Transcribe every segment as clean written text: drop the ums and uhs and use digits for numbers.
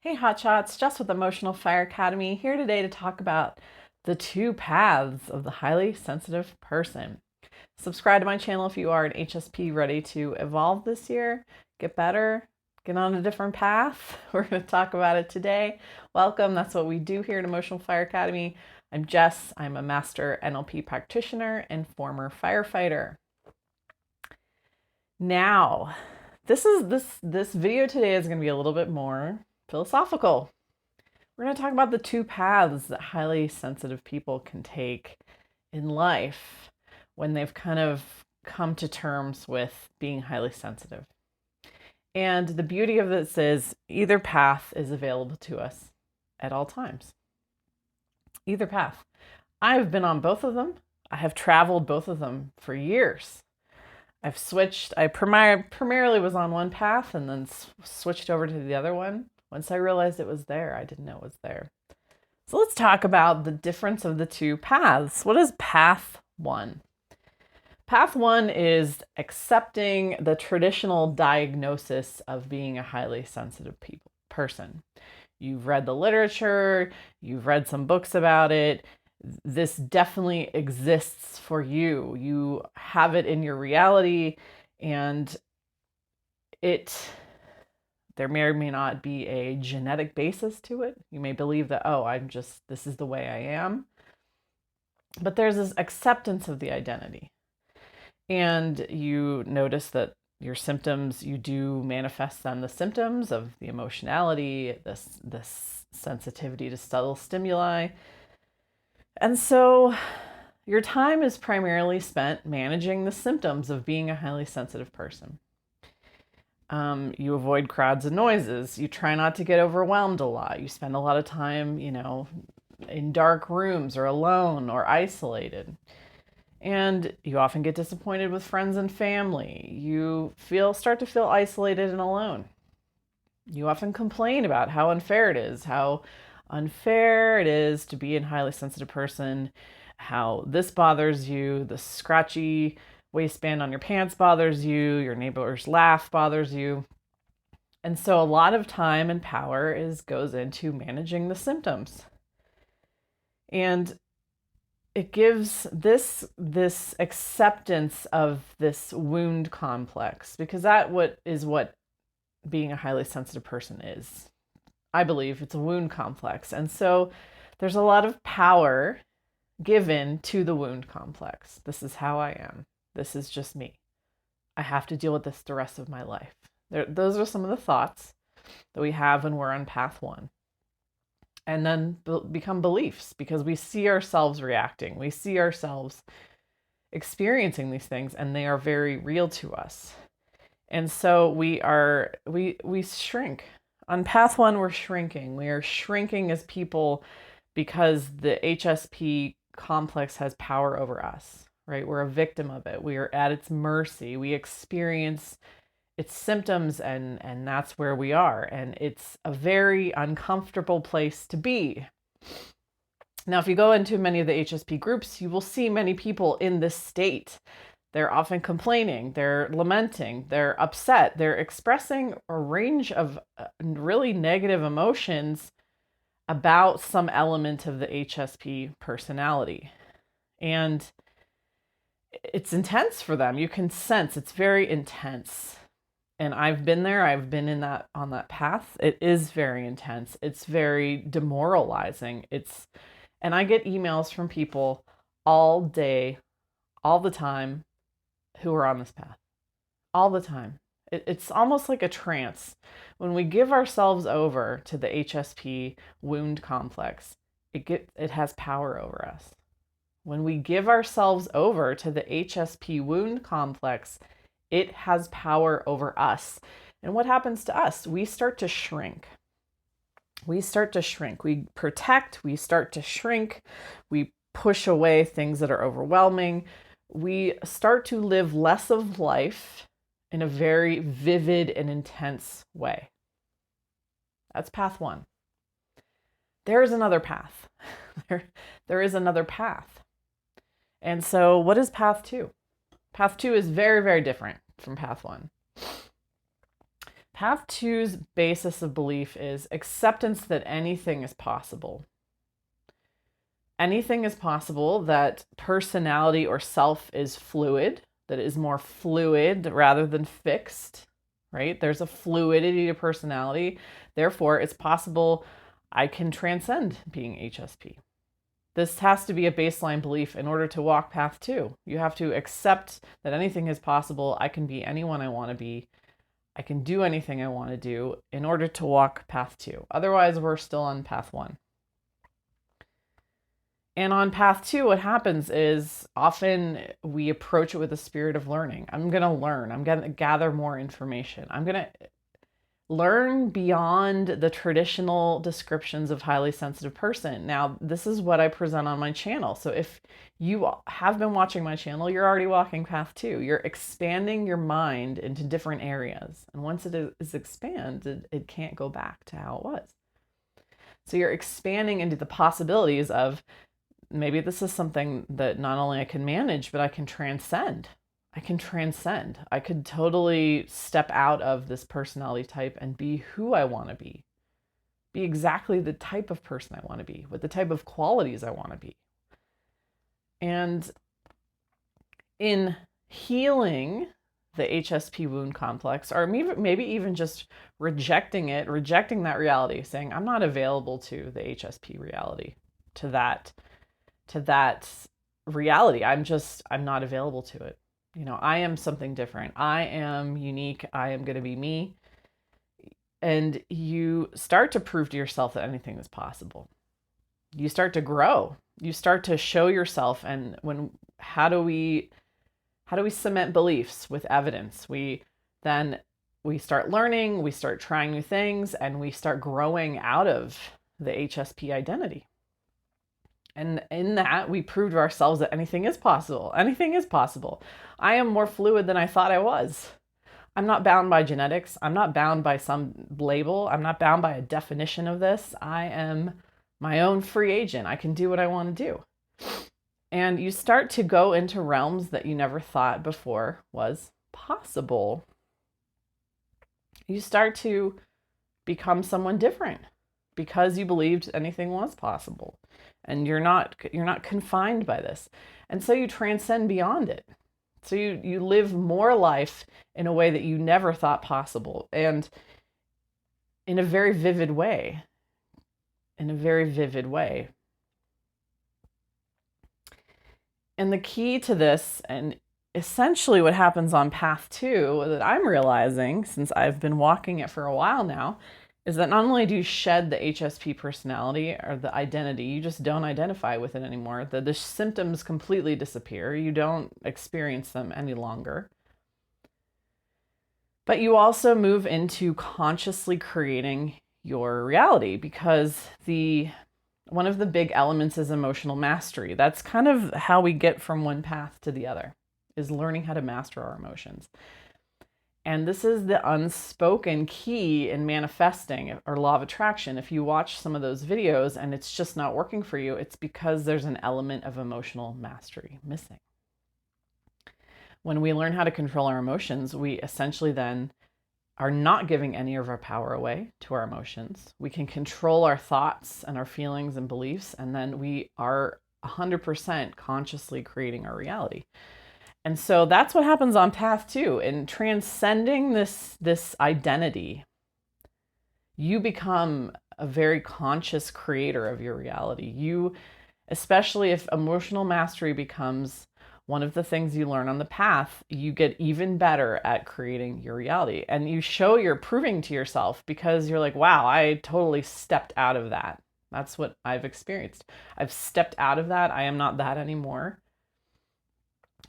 Hey Hotshots, Jess with Emotional Fire Academy here today to talk about the two paths of the highly sensitive person. Subscribe to my channel if you are an HSP ready to evolve this year, get better, get on a different path. We're going to talk about it today. Welcome. That's what we do here at Emotional Fire Academy. I'm Jess. I'm a master NLP practitioner and former firefighter. Now, this video today is going to be a little bit more philosophical. We're going to talk about the two paths that highly sensitive people can take in life when they've kind of come to terms with being highly sensitive. And the beauty of this is either path is available to us at all times. Either path. I've been on both of them. I have traveled both of them for years. I've switched. I primarily was on one path and then switched over to the other one. Once I realized it was there, I didn't know it was there. So let's talk about the difference of the two paths. What is path one? Path one is accepting the traditional diagnosis of being a highly sensitive person. You've read the literature, you've read some books about it. This definitely exists for you. You have it in your reality, and there may or may not be a genetic basis to it. You may believe that, this is the way I am. But there's this acceptance of the identity. And you notice that your symptoms, you do manifest then the symptoms of the emotionality, this sensitivity to subtle stimuli. And so your time is primarily spent managing the symptoms of being a highly sensitive person. You avoid crowds and noises. You try not to get overwhelmed a lot. You spend a lot of time, in dark rooms or alone or isolated. And you often get disappointed with friends and family. You start to feel isolated and alone. You often complain about how unfair it is to be a highly sensitive person, how this bothers you, the scratchy waistband on your pants bothers you, your neighbor's laugh bothers you. And so a lot of time and power goes into managing the symptoms. And it gives this acceptance of this wound complex, because what being a highly sensitive person is. I believe it's a wound complex. And so there's a lot of power given to the wound complex. This is how I am. This is just me. I have to deal with this the rest of my life. Those are some of the thoughts that we have when we're on path one. And then become beliefs, because we see ourselves reacting. We see ourselves experiencing these things, and they are very real to us. And so we shrink. On path one, we're shrinking. We are shrinking as people because the HSP complex has power over us. Right? We're a victim of it. We are at its mercy. We experience its symptoms, and that's where we are. And it's a very uncomfortable place to be. Now, if you go into many of the HSP groups, you will see many people in this state. They're often complaining, they're lamenting, they're upset, they're expressing a range of really negative emotions about some element of the HSP personality. And it's intense for them. You can sense it's very intense. And I've been there. I've been on that path. It is very intense. It's very demoralizing. And I get emails from people all day, all the time, who are on this path. All the time. It's almost like a trance. When we give ourselves over to the HSP wound complex, it has power over us. When we give ourselves over to the HSP wound complex, it has power over us. And what happens to us? We start to shrink. We protect, we start to shrink, we push away things that are overwhelming. We start to live less of life in a very vivid and intense way. That's path one. There is another path. There is another path. And so what is path two? Path two is very, very different from path one. Path two's basis of belief is acceptance that anything is possible. Anything is possible, that personality or self is fluid, that it is more fluid rather than fixed, right? There's a fluidity to personality. Therefore, it's possible I can transcend being HSP. This has to be a baseline belief in order to walk path two. You have to accept that anything is possible. I can be anyone I want to be. I can do anything I want to do in order to walk path two. Otherwise, we're still on path one. And on path two, what happens is often we approach it with a spirit of learning. I'm going to learn. I'm going to gather more information. I'm going to learn beyond the traditional descriptions of highly sensitive person. Now, this is what I present on my channel. So if you have been watching my channel, you're already walking path two. You're expanding your mind into different areas. And once it is expanded, it can't go back to how it was. So you're expanding into the possibilities of maybe this is something that not only I can manage, but I can transcend. I can transcend. I could totally step out of this personality type and be who I want to be exactly the type of person I want to be, with the type of qualities I want to be. And in healing the HSP wound complex, or maybe even just rejecting that reality, saying, I'm not available to the HSP reality, to that reality. I'm not available to it. I am something different. I am unique. I am going to be me. And you start to prove to yourself that anything is possible. You start to grow. You start to show yourself. And how do we cement beliefs with evidence? We start learning, we start trying new things, and we start growing out of the HSP identity. And in that, we prove to ourselves that anything is possible. Anything is possible. I am more fluid than I thought I was. I'm not bound by genetics. I'm not bound by some label. I'm not bound by a definition of this. I am my own free agent. I can do what I want to do. And you start to go into realms that you never thought before was possible. You start to become someone different because you believed anything was possible. And you're not confined by this. And so you transcend beyond it. So you live more life in a way that you never thought possible, and in a very vivid way. And the key to this, and essentially what happens on path two that I'm realizing, since I've been walking it for a while now, is that not only do you shed the HSP personality or the identity, you just don't identify with it anymore. The symptoms completely disappear. You don't experience them any longer. But you also move into consciously creating your reality, because one of the big elements is emotional mastery. That's kind of how we get from one path to the other, is learning how to master our emotions. And this is the unspoken key in manifesting, or law of attraction. If you watch some of those videos and it's just not working for you, it's because there's an element of emotional mastery missing. When we learn how to control our emotions, we essentially then are not giving any of our power away to our emotions. We can control our thoughts and our feelings and beliefs, and then we are 100% consciously creating our reality. And so that's what happens on path two. In transcending this identity, you become a very conscious creator of your reality. Especially if emotional mastery becomes one of the things you learn on the path, you get even better at creating your reality. And you're proving to yourself, because you're like, wow, I totally stepped out of that. That's what I've experienced. I've stepped out of that. I am not that anymore.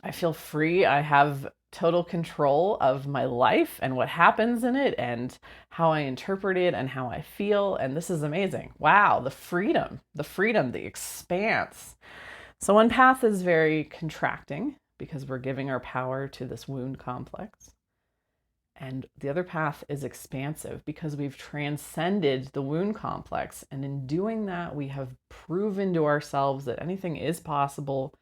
I feel free. I have total control of my life and what happens in it and how I interpret it and how I feel. And this is amazing. Wow, the freedom, the expanse. So one path is very contracting, because we're giving our power to this wound complex. And the other path is expansive, because we've transcended the wound complex. And in doing that, we have proven to ourselves that anything is possible.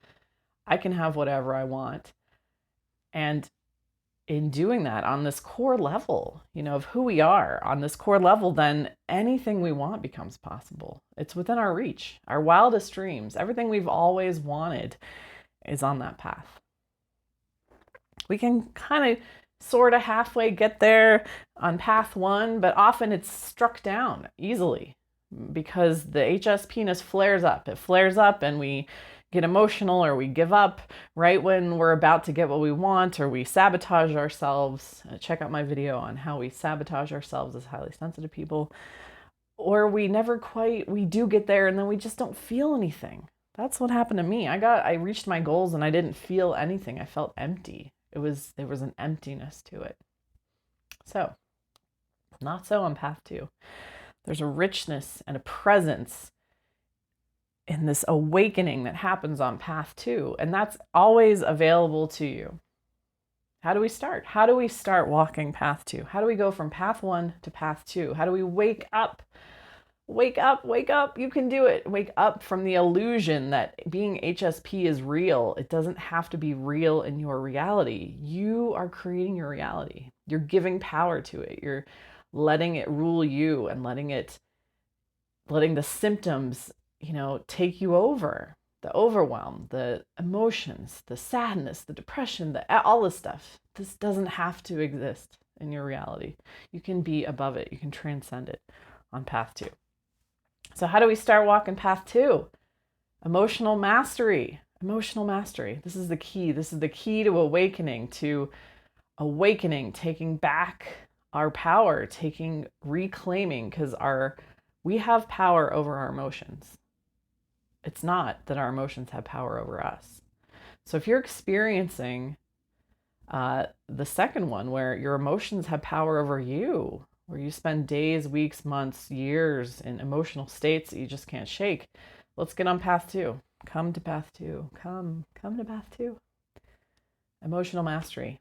I can have whatever I want. And in doing that on this core level, of who we are on this core level, then anything we want becomes possible. It's within our reach. Our wildest dreams, everything we've always wanted is on that path. We can kind of sort of halfway get there on path one, but often it's struck down easily because the HSPness flares up. It flares up and we get emotional or we give up right when we're about to get what we want, or we sabotage ourselves. Check out my video on how we sabotage ourselves as highly sensitive people. Or we do get there and then we just don't feel anything. That's what happened to me. I reached my goals and I didn't feel anything. I felt empty. There was an emptiness to it. So, not so on path two. There's a richness and a presence in this awakening that happens on path two, and that's always available to you. How do we start? How do we start walking path two? How do we go from path one to path two? How do we wake up? Wake up, wake up. You can do it. Wake up from the illusion that being HSP is real. It doesn't have to be real in your reality. You are creating your reality. You're giving power to it. You're letting it rule you and letting the symptoms, take you over. The overwhelm, the emotions, the sadness, the depression, all this stuff. This doesn't have to exist in your reality. You can be above it. You can transcend it on path two. So how do we start walking path two? Emotional mastery. Emotional mastery. This is the key. This is the key to awakening, taking back our power, reclaiming, because we have power over our emotions. It's not that our emotions have power over us. So if you're experiencing the second one, where your emotions have power over you, where you spend days, weeks, months, years in emotional states that you just can't shake, let's get on path two. Come to path two. Come to path two. Emotional mastery.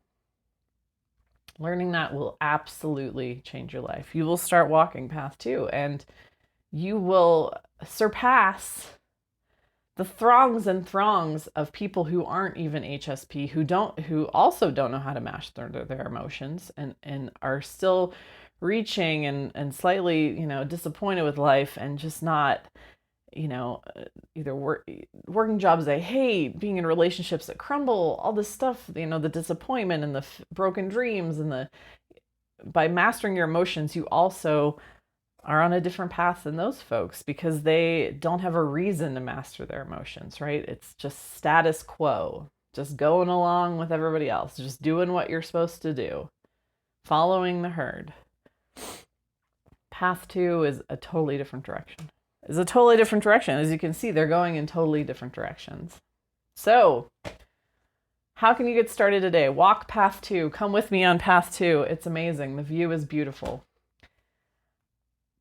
Learning that will absolutely change your life. You will start walking path two, and you will surpass the throngs and throngs of people who aren't even HSP, who also don't know how to master their emotions and are still reaching and slightly, disappointed with life and just not, either working jobs they hate, being in relationships that crumble, all this stuff, the disappointment and the broken dreams by mastering your emotions, you also are on a different path than those folks because they don't have a reason to master their emotions, right? It's just status quo, just going along with everybody else, just doing what you're supposed to do, following the herd. Path two is a totally different direction. As you can see, they're going in totally different directions. So, how can you get started today? Walk path two. Come with me on path two. It's amazing. The view is beautiful.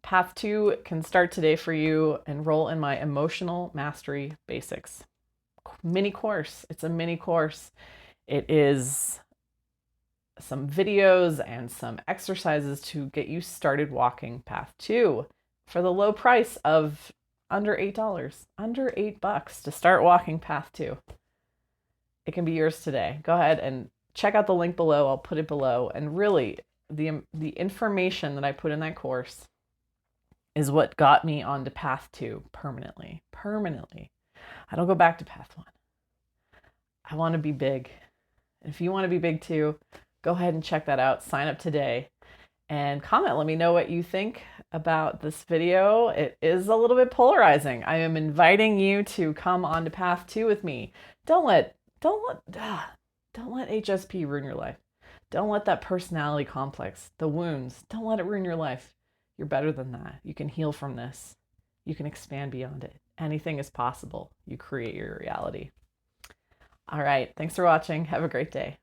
Path two can start today for you. Enroll in my Emotional Mastery Basics mini course. It's a mini course. It is some videos and some exercises to get you started walking path two for the low price of under $8, under $8 to start walking path two. It can be yours today. Go ahead and check out the link below. I'll put it below. And really, the information that I put in that course is what got me onto path two permanently. I don't go back to path one. I want to be big. If you want to be big too, go ahead and check that out. Sign up today and comment. Let me know what you think about this video. It is a little bit polarizing. I am inviting you to come onto path two with me. Don't let HSP ruin your life. Don't let that personality complex, the wounds, don't let it ruin your life. You're better than that. You can heal from this. You can expand beyond it. Anything is possible. You create your reality. All right. Thanks for watching. Have a great day.